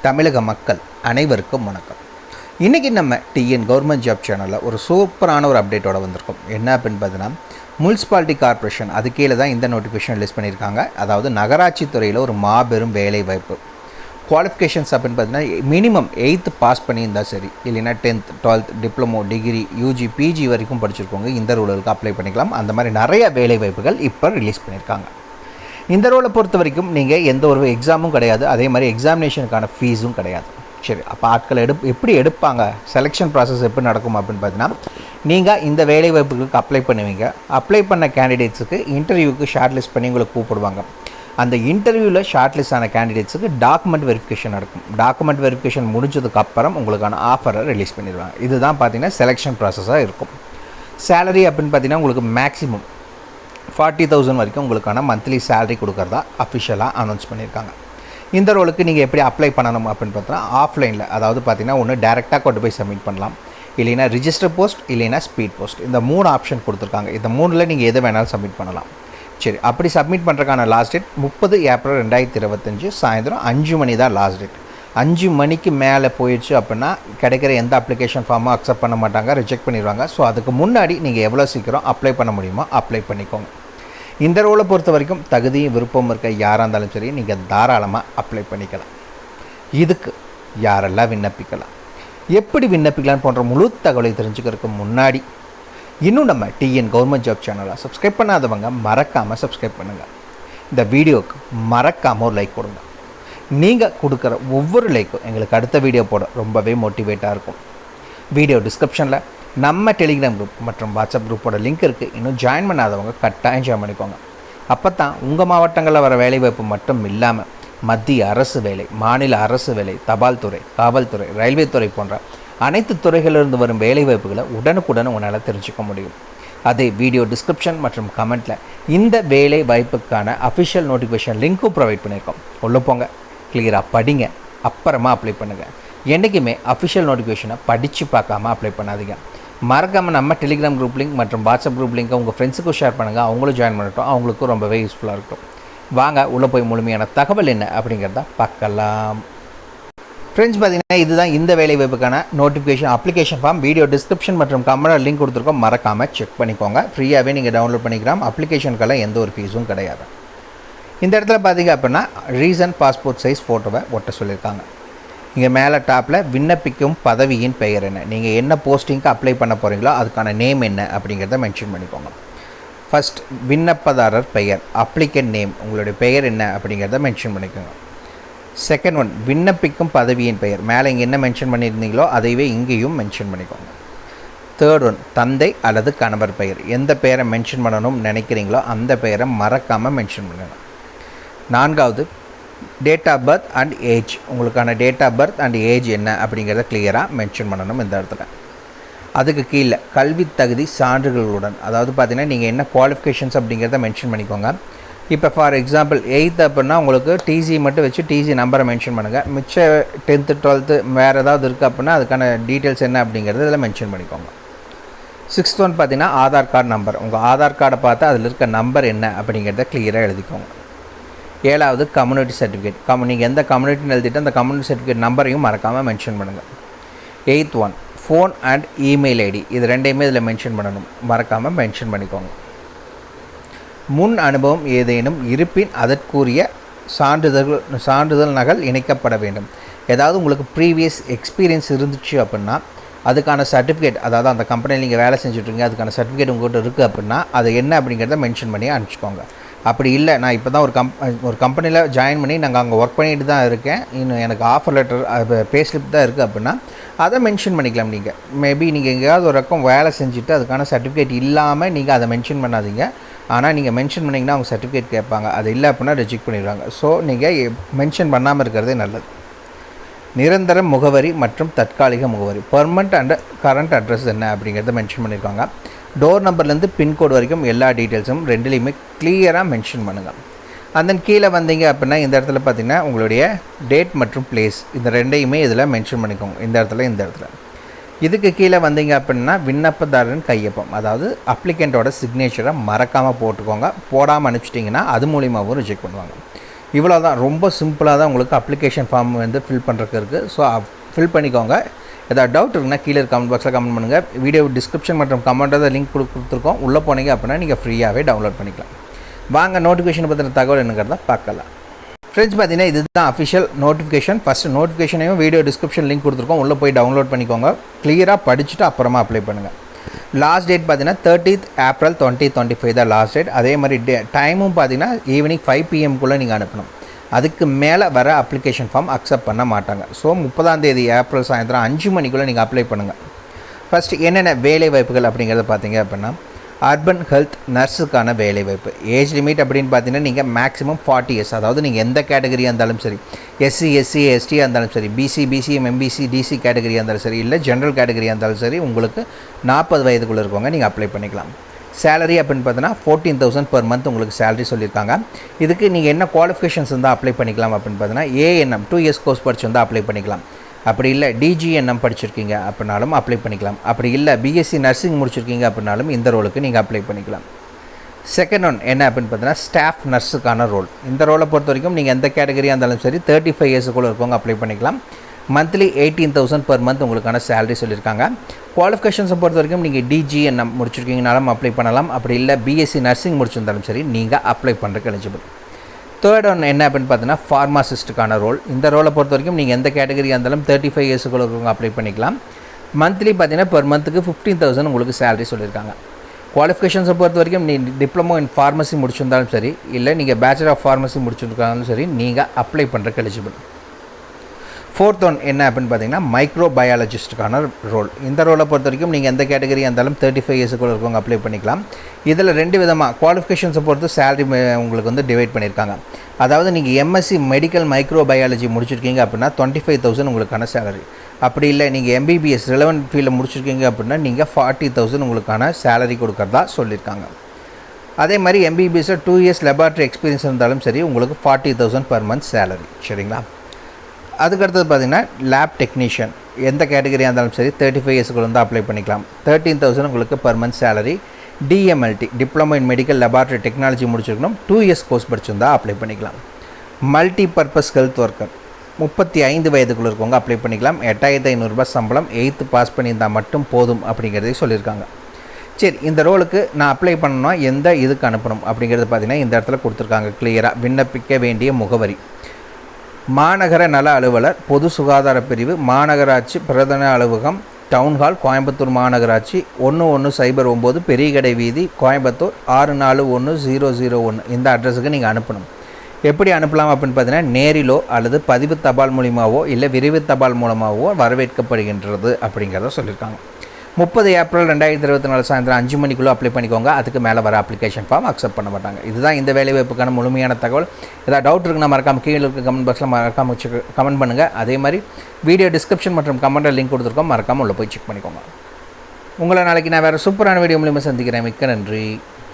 தமிழக மக்கள் அனைவருக்கும் வணக்கம். இன்றைக்கி நம்ம டிஎன் கவர்மெண்ட் ஜாப் சேனலில் ஒரு சூப்பரான ஒரு அப்டேட்டோட வந்திருக்கோம். என்ன அப்படின்னு பார்த்தீங்கன்னா, முனிசிபாலிட்டி கார்ப்பரேஷன் அது கீழே தான் இந்த நோட்டிஃபிகேஷன் லிஸ்ட் பண்ணியிருக்காங்க. அதாவது நகராட்சி துறையில் ஒரு மாபெரும் வேலை வாய்ப்பு. குவாலிஃபிகேஷன்ஸ் அப்படின்னு பார்த்தீங்கன்னா, மினிமம் 8th பாஸ் பண்ணியிருந்தால் சரி, இல்லைன்னா 10th 12th diploma degree UG PG வரைக்கும் படிச்சிருக்கோங்க இந்த ரூலுக்கு அப்ளை பண்ணிக்கலாம். அந்த மாதிரி நிறைய வேலை வாய்ப்புகள் இப்போ ரிலீஸ் பண்ணியிருக்காங்க. இந்த ரோலை பொறுத்த வரைக்கும் நீங்கள் எந்த ஒரு எக்ஸாமும் கிடையாது, அதே மாதிரி எக்ஸாமினேஷனுக்கான ஃபீஸும் கிடையாது. சரி, அப்போ ஆட்கள் எப்படி எடுப்பாங்க, செலெக்ஷன் ப்ராசஸ் எப்படி நடக்கும் அப்படின்னு பார்த்தீங்கன்னா, நீங்கள் இந்த வேலை வாய்ப்புகளுக்கு அப்ளை பண்ணுவீங்க. அப்ளை பண்ண கேண்டிடேட்ஸுக்கு இன்டர்வியூக்கு ஷார்ட் லிஸ்ட் பண்ணி உங்களை கூப்பிடுவாங்க. அந்த இன்டர்வியூவில் ஷார்ட் லிஸ்ட் ஆன கேண்டிடேட்ஸுக்கு டாக்குமெண்ட் வெரிஃபிகேஷன் நடக்கும். டாக்குமெண்ட் வெரிஃபிகேஷன் முடிஞ்சதுக்கப்புறம் உங்களுக்கான ஆஃபரை ரிலீஸ் பண்ணிடுவாங்க. இதுதான் பார்த்தீங்கன்னா செலெக்ஷன் ப்ராசஸாக இருக்கும். சேலரி அப்படின்னு பார்த்தீங்கன்னா, உங்களுக்கு மேக்ஸிமம் 40,000 வரைக்கும் உங்களுக்கான மந்த்லி சேலரி கொடுக்குறதா அஃபிஷியலாக அனௌன்ஸ் பண்ணியிருக்காங்க. இந்த ரோலுக்கு நீங்கள் எப்படி அப்ளை பண்ணணும் அப்படின்னு பார்த்தீங்கன்னா, ஆஃப்லைனில், அதாவது பார்த்தீங்கன்னா ஒன்று டேரெக்டாக கொண்டு போய் சப்மிட் பண்ணலாம், இல்லைன்னா ரிஜிஸ்டர் போஸ்ட், இல்லைன்னா ஸ்பீட் போஸ்ட். இந்த 3 ஆப்ஷன் கொடுத்துருக்காங்க. இந்த 3ல் நீங்கள் எது வேணாலும் சப்மிட் பண்ணலாம். சரி, அப்படி சப்மிட் பண்ணுறதுக்கான லாஸ்ட் டேட் 30 ஏப்ரல் 2025 சாயந்தரம் 5 மணி தான் லாஸ்ட் டேட். 5 மணிக்கு மேலே போயிடுச்சு அப்படின்னா கிடைக்கிற எந்த அப்ளிகேஷன் ஃபார்மும் அக்செப்ட் பண்ண மாட்டாங்க, ரிஜெக்ட் பண்ணிடுவாங்க. ஸோ அதுக்கு முன்னாடி நீங்கள் எவ்வளோ சீக்கிரம் அப்ளை பண்ண முடியுமோ அப்ளை பண்ணிக்கோங்க. இந்த ரோலை பொறுத்த வரைக்கும் தகுதியும் விருப்பம் இருக்க யாராக இருந்தாலும் சரி, நீங்கள் தாராளமாக அப்ளை பண்ணிக்கலாம். இதுக்கு யாரெல்லாம் விண்ணப்பிக்கலாம், எப்படி விண்ணப்பிக்கலாம் போன்ற முழு தகவலை தெரிஞ்சுக்கிறதுக்கு முன்னாடி இன்னும் நம்ம டிஎன் கவர்மெண்ட் ஜாப் சேனலை சப்ஸ்கிரைப் பண்ணாதவங்க மறக்காமல் சப்ஸ்கிரைப் பண்ணுங்கள். இந்த வீடியோவுக்கு மறக்காமல் ஒரு லைக் கொடுங்க. நீங்கள் கொடுக்குற ஒவ்வொரு லைக்கும் எங்களுக்கு அடுத்த வீடியோ போட ரொம்பவே மோட்டிவேட்டாக இருக்கும். வீடியோ டிஸ்கிரிப்ஷனில் நம்ம டெலிகிராம் குரூப் மற்றும் வாட்ஸ்அப் குரூப்போட லிங்க் இருக்குது. இன்னும் ஜாயின் பண்ணாதவங்க கட்டாயம் ஜாயின் பண்ணிக்கோங்க. அப்போ தான் உங்கள் மாவட்டங்களில் வர வேலைவாய்ப்பு மட்டும் இல்லாமல் மத்திய அரசு வேலை, மாநில அரசு வேலை, தபால் துறை, காவல்துறை, ரயில்வே துறை போன்ற அனைத்து துறைகளிலிருந்து வரும் வேலைவாய்ப்புகளை உடனுக்குடன் உங்களால் தெரிஞ்சுக்க முடியும். அதே வீடியோ டிஸ்கிரிப்ஷன் மற்றும் கமெண்ட்டில் இந்த வேலை வாய்ப்புக்கான அஃபிஷியல் நோட்டிஃபிகேஷன் லிங்க்கும் ப்ரொவைட் பண்ணியிருக்கோம். உள்ளே போங்க, கிளியராக படிங்க, அப்புறமா அப்ளை பண்ணுங்கள். என்றைக்குமே அஃபிஷியல் நோட்டிஃபிகேஷனை படித்து பார்க்காம அப்ளை பண்ணாதீங்க. மறக்காமல் நம்ம டெலிகிராம் குரூப் லிங்க் மற்றும் வாட்ஸ்அப் குரூப் லிங்க்கை உங்கள் ஃப்ரெண்ட்ஸுக்கும் ஷேர் பண்ணுங்கள். அவங்களும் ஜாயின் பண்ணட்டும், அவங்களுக்கும் ரொம்பவே யூஸ்ஃபுல்லாக இருக்கும். வாங்க உள்ளே போய் முழுமையான தகவல் என்ன அப்படிங்கிறத பார்க்கலாம். ஃப்ரெண்ட்ஸ், பார்த்தீங்கன்னா இதுதான் இந்த வேலை வாய்ப்புக்கான notification application form. Video description மற்றும் கமெண்ட் லிங்க் கொடுத்துருக்கோம், மறக்காமல் செக் பண்ணிக்கோங்க. ஃப்ரீயாகவே நீங்கள் டவுன்லோட் பண்ணிக்கலாம். அப்ளிகேஷனுக்கெல்லாம் எந்த ஒரு ஃபீஸும் கிடையாது. இந்த இடத்துல பார்த்தீங்க அப்படின்னா ரீசன்ட் பாஸ்போர்ட் சைஸ் ஃபோட்டோவை ஒட்ட சொல்லியிருக்காங்க. இங்கே மேலே டாப்பில் விண்ணப்பிக்கும் பதவியின் பெயர் என்ன, நீங்கள் என்ன போஸ்டிங்க்கு அப்ளை பண்ண போகிறீங்களோ அதுக்கான நேம் என்ன அப்படிங்கிறத மென்ஷன் பண்ணிக்கோங்க. ஃபஸ்ட் விண்ணப்பதாரர் பெயர், அப்ளிகண்ட் நேம், உங்களுடைய பெயர் என்ன அப்படிங்கிறத மென்ஷன் பண்ணிக்கோங்க. செகண்ட் ஒன் விண்ணப்பிக்கும் பதவியின் பெயர், மேலே இங்கே என்ன மென்ஷன் பண்ணியிருந்தீங்களோ அதைவே இங்கேயும் மென்ஷன் பண்ணிக்கோங்க. தேர்ட் ஒன் தந்தை அல்லது கணவர் பெயர், எந்த பெயரை மென்ஷன் பண்ணணும்னு நினைக்கிறீங்களோ அந்த பெயரை மறக்காமல் மென்ஷன் பண்ணணும். நான்காவது date of birth and age, உங்களுக்கான date of birth and age என்ன அப்படிங்கிறத கிளியராக மென்ஷன் பண்ணணும் இந்த இடத்துல. அதுக்கு கீழே கல்வி தகுதி சான்றுகளுடன், அதாவது பார்த்தீங்கன்னா நீங்கள் என்ன குவாலிஃபிகேஷன்ஸ் அப்படிங்கிறத மென்ஷன் பண்ணிக்கோங்க. இப்போ ஃபார் எக்ஸாம்பிள் 8th அப்படின்னா உங்களுக்கு டிசி மட்டும் வச்சு டிசி நம்பரை மென்ஷன் பண்ணுங்கள். மிச்ச 10th 12th வேறு ஏதாவது இருக்குது அப்படின்னா அதுக்கான டீட்டெயில்ஸ் என்ன அப்படிங்கிறது இதில் மென்ஷன் பண்ணிக்கோங்க. 6th ஒன் பார்த்தீங்கன்னா ஆதார் கார்டு நம்பர், உங்கள் ஆதார் கார்டை பார்த்து அதில் இருக்க நம்பர் என்ன அப்படிங்கிறத கிளியராக எழுதிக்கோங்க. 7வது கம்யூனிட்டி சர்டிஃபிகேட், நீங்கள் எந்த கம்யூனிட்டின்னு எழுதிட்டு அந்த கம்யூனிட்டி சர்டிஃபிகேட் நம்பரையும் மறக்காமல் மென்ஷன் பண்ணுங்கள். 8th one phone and email ID, இது ரெண்டையுமே இதில் மென்ஷன் பண்ணணும், மறக்காமல் மென்ஷன் பண்ணிக்கோங்க. முன் அனுபவம் ஏதேனும் இருப்பின் அதற்குரிய சான்றிதழ் நகல் இணைக்கப்பட வேண்டும். ஏதாவது உங்களுக்கு ப்ரீவியஸ் எக்ஸ்பீரியன்ஸ் இருந்துச்சு அப்படின்னா அதுக்கான சர்டிஃபிகேட், அதாவது அந்த கம்பெனியில் நீங்கள் வேலை செஞ்சுட்ருங்க அதுக்கான சர்டிஃபிகேட் உங்கள்கிட்ட இருக்குது அப்படின்னா அது என்ன அப்படிங்கிறத மென்ஷன் பண்ணி அனுப்பிச்சிக்கோங்க. அப்படி இல்லை, நான் இப்போ தான் ஒரு கம்பெனியில் ஜாயின் பண்ணி நாங்கள் அங்கே ஒர்க் பண்ணிட்டு தான் இருக்கேன், இன்னும் எனக்கு ஆஃபர் லெட்டர் பே ஸ்லிப் தான் இருக்குது அப்படின்னா அதை மென்ஷன் பண்ணிக்கலாம். நீங்கள் மேபி நீங்கள் எங்கேயாவது ஒரு ரகம் வேலை செஞ்சுட்டு அதுக்கான சர்டிஃபிகேட் இல்லாமல் நீங்கள் அதை மென்ஷன் பண்ணாதீங்க. ஆனால் நீங்கள் மென்ஷன் பண்ணிங்கன்னா அவங்க சர்டிஃபிகேட் கேட்பாங்க, அது இல்லை அப்படின்னா ரிஜெக்ட் பண்ணிடுவாங்க. ஸோ நீங்கள் மென்ஷன் பண்ணாமல் இருக்கிறதே நல்லது. நிரந்தர முகவரி மற்றும் தற்காலிக முகவரி, பெர்மனண்ட் அண்ட் கரண்ட் அட்ரஸ் என்ன அப்படிங்கிறத மென்ஷன் பண்ணியிருக்காங்க. டோர் நம்பர்லேருந்து பின்கோடு வரைக்கும் எல்லா டீட்டெயில்ஸும் ரெண்டுலேயுமே கிளியராக மென்ஷன் பண்ணுங்கள். அந்த கீழே வந்தீங்க அப்படின்னா இந்த இடத்துல பார்த்தீங்கன்னா உங்களுடைய டேட் மற்றும் பிளேஸ், இந்த ரெண்டையுமே இதில் மென்ஷன் பண்ணிக்கோங்க. இந்த இடத்துல இதுக்கு கீழே வந்தீங்க அப்படின்னா விண்ணப்பதாரரின் கையொப்பம், அதாவது அப்ளிகண்ட்டோட சிக்னேச்சரை மறக்காமல் போட்டுக்கோங்க. போடாமல் அனுப்பிச்சிட்டிங்கன்னா அது மூலியமாகவும் ரிஜெக்ட் பண்ணுவாங்க. இவ்வளோ தான், ரொம்ப சிம்பிளாக தான் உங்களுக்கு அப்ளிகேஷன் ஃபார்ம் வந்து ஃபில் பண்ணுறதுக்கு இருக்குது. ஸோ ஃபில் பண்ணிக்கோங்க. ஏதாவது டவுட் இருக்குன்னா கீழே கமெண்ட் பாக்ஸில் கமெண்ட் பண்ணுங்கள். வீடியோ டிஸ்கிரிப்ஷன் மற்றும் கமெண்ட்டாக லிங்க் கொடுத்துருக்கோம். உள்ளே போனீங்க அப்படின்னா நீங்கள் ஃப்ரீயாகவே டவுன்லோட் பண்ணிக்கலாம். வாங்க நோட்டிஃபிகேஷனை பற்றின தகவல் என்னங்கிறத பார்க்கலாம். ஃப்ரெண்ட்ஸ், பார்த்தீங்கன்னா இதுதான் அஃபிஷியல் நோட்டிஃபிகேஷன். ஃபஸ்ட்டு நோட்டிஃபிகேஷனையும் வீடியோ டிஸ்கிரிப்ஷன் லிங்க் கொடுத்துருக்கோம். உள்ளே போய் டவுன்லோட் பண்ணிக்கோங்க. கிளியராக படிச்சுட்டு அப்புறமா அப்ளை பண்ணுங்கள். லாஸ்ட் டேட் பார்த்தீங்கன்னா 30th April 2025 தான் லாஸ்ட் டேட். அதே மாதிரி டைமும் பார்த்தீங்கன்னா ஈவினிங் 5 PM நீங்கள் அனுப்பணும். அதுக்கு மேலே வர அப்ளிகேஷன் ஃபார்ம் அக்செப்ட் பண்ண மாட்டாங்க. ஸோ 30 ஏப்ரல் சாயந்தரம் 5 மணிக்குள்ளே நீங்கள் அப்ளை பண்ணுங்கள். ஃபஸ்ட்டு என்னென்ன வேலை வாய்ப்புகள் அப்படிங்கிறத பார்த்தீங்க அப்படின்னா, அர்பன் ஹெல்த் நர்ஸுக்கான வேலைவாய்ப்பு. ஏஜ் லிமிட் அப்படின்னு பார்த்தீங்கன்னா நீங்கள் மேக்ஸிமம் 40 years, அதாவது நீங்கள் எந்த கேட்டகரியாக இருந்தாலும் சரி, SC SC ST இருந்தாலும் சரி, BC BCM MBC DC கேட்டகரியாக இருந்தாலும் சரி, இல்லை ஜென்ரல் கேட்டகரியாக இருந்தாலும் சரி, உங்களுக்கு 40 வயதுக்குள்ளே இருக்கவங்க நீங்கள் அப்ளை பண்ணிக்கலாம். சேலரி அப்படின்னு பார்த்தீங்கன்னா 14,000 per month உங்களுக்கு சேலரி சொல்லியிருக்காங்க. இதுக்கு நீங்கள் என்ன குவாலிஃபிகேஷன்ஸ் இருந்தால் அப்ளை பண்ணிக்கலாம் அப்படின்னு பார்த்தீங்கன்னா, ANM 2 years கோர்ஸ் படிச்சு வந்தால் அப்ளை பண்ணிக்கலாம். அப்படி இல்லை DGNM படிச்சிருக்கீங்க அப்படின்னாலும் அப்ளை பண்ணிக்கலாம். அப்படி இல்லை BSc நர்சிங் முடிச்சிருக்கீங்க அப்படின்னாலும் இந்த ரோலுக்கு நீங்கள் அப்ளை பண்ணிக்கலாம். செகண்ட் ஒன் என்ன அப்படின்னு பார்த்தீங்கன்னா, ஸ்டாஃப் நர்ஸுக்கான ரோல். இந்த ரோலை பொறுத்த வரைக்கும் நீங்கள் எந்த கேட்டகரியாக இருந்தாலும் சரி 35 yearsக்குள்ளே இருக்கவங்க அப்ளை பண்ணிக்கலாம். மந்த்லி 18,000 per month உங்களுக்கான சேலரி சொல்லியிருக்காங்க. குவாலிஃபிகேஷன்ஸை பொறுத்த வரைக்கும் நீங்கள் DGNM முடிச்சிருக்கீங்கனாலும் அப்ளை பண்ணலாம். அப்படி இல்லை BSc நர்சிங் முடிச்சிருந்தாலும் சரி நீங்கள் அப்ளை பண்ணுறதுக்கு எலிஜிபிள். தேர்ட் ஒன் என்ன அப்படின்னு பார்த்தீங்கன்னா, ஃபார்மாசிஸ்ட்டுக்கான ரோல். இந்த ரோலை பொறுத்த வரைக்கும் நீங்கள் எந்த கேட்டகரியாக இருந்தாலும் 35 yearsக்குள்ளே இருக்கவங்க அப்ளை பண்ணிக்கலாம். மந்த்லி பார்த்தீங்கன்னா பெர் மந்த்துக்கு 15,000 உங்களுக்கு சேலரி சொல்லியிருக்காங்க. குவாலிஃபிகேஷன்ஸை பொறுத்த வரைக்கும் நீங்கள் டிப்ளமோ இன் ஃபார்மசி முடிச்சிருந்தாலும் சரி, இல்லை நீங்கள் பேச்சுலர் ஆஃப் ஃபார்மசி முடிச்சிருந்தாலும் சரி, நீங்கள் அப்ளை பண்ணுறதுக்கு எலிஜிபிள். ஃபோர்த் ஒன் என்ன அப்படின்னு பார்த்தீங்கன்னா, மைக்ரோ பயாலஜிஸ்ட்டுக்கான ரோல். இந்த ரோலை பொறுத்த வரைக்கும் நீங்கள் எந்த கேட்டகரியாக இருந்தாலும் 35 yearsக்குள்ளே இருக்கவங்க அப்ளை பண்ணிக்கலாம். இதில் 2 விதமாக குவாலிஃபிகேஷன்ஸை பொறுத்து சேலரி உங்களுக்கு வந்து டிவைட் பண்ணியிருக்காங்க. அதாவது நீங்கள் MSc மெடிக்கல் மைக்ரோ பயாலஜி முடிச்சிருக்கீங்க அப்படின்னா 25,000 உங்களுக்கான சேலரி. அப்படி இல்லை நீங்கள் MBBS ரிலவெண்ட் ஃபீல்டில் முடிச்சிருக்கீங்க அப்படின்னா நீங்கள் 40,000 உங்களுக்கான சேலரி கொடுக்குறதா சொல்லியிருக்காங்க. அதே மாதிரி MBBS 2 years லெபார்ட்ரி எக்ஸ்பீரியன்ஸ் இருந்தாலும் சரி, உங்களுக்கு 40,000 per month சேலரி. சரிங்களா? அதுக்கடுத்தது பார்த்தீங்கன்னா, லேப் டெக்னீஷியன் எந்த கேட்டகரியாக இருந்தாலும் சரி 35 yearsக்குள்ள வந்து அப்ளை பண்ணிக்கலாம். 13,000 உங்களுக்கு per month salary. DMLT diploma in medical laboratory technology முடிச்சிருக்கணும். 2 years கோர்ஸ் படிச்சிருந்தா அப்ளை பண்ணிக்கலாம். மல்டி பர்பஸ் ஹெல்த் ஒர்க்கர் 35 வயதுக்குள்ள இருக்கவங்க அப்ளை பண்ணிக்கலாம். 8,500 சம்பளம். 8th பாஸ் பண்ணியிருந்தால் மட்டும் போதும் அப்படிங்கிறதே சொல்லியிருக்காங்க. சரி, இந்த ரோலுக்கு நான் அப்ளை பண்ணணும்னா எந்த இதுக்கு அனுப்பணும் அப்படிங்கிறது பார்த்தீங்கன்னா இந்த இடத்துல கொடுத்துருக்காங்க கிளியராக. விண்ணப்பிக்க வேண்டிய முகவரி: மாநகர நல அலுவலர், பொது சுகாதார பிரிவு, மாநகராட்சி பிரதான அலுவலகம், டவுன்ஹால், கோயம்புத்தூர் மாநகராட்சி, 1109 பெரியகடை வீதி, கோயம்புத்தூர் 641001. இந்த அட்ரஸுக்கு நீங்கள் அனுப்பணும். எப்படி அனுப்பலாம் அப்படின்னு பார்த்தீங்கன்னா, நேரிலோ அல்லது பதிவு தபால் மூலியமாகவோ இல்லை விரைவு தபால் மூலமாகவோ வரவேற்கப்படுகின்றது அப்படிங்கிறத சொல்லியிருக்காங்க. 30 ஏப்ரல் 2024 சாயந்தரம் 5 மணிக்குள்ளே அப்ளை பண்ணிக்கோங்க. அதுக்கு மேலே வர அப்ளிகேஷன் ஃபார்ம் அக்செப்ட் பண்ண மாட்டாங்க. இதுதான் இந்த வேலைவாய்ப்புக்கான முழுமையான தகவல். ஏதாவது டவுட் இருக்குன்னா மறக்காம கீழே இருக்க கமெண்ட் பாக்ஸில் மறக்காம கமெண்ட் பண்ணுங்கள். அதே மாதிரி வீடியோ டிஸ்கிரிப்ஷன் மற்றும் கமெண்ட்டில் லிங்க் கொடுத்துருக்கோம், மறக்காமல் உள்ளே போய் செக் பண்ணிக்கோங்க. உங்களை நாளைக்கு நான் வேறு சூப்பரான வீடியோ மூலியமாக சந்திக்கிறேன். மிக்க நன்றி.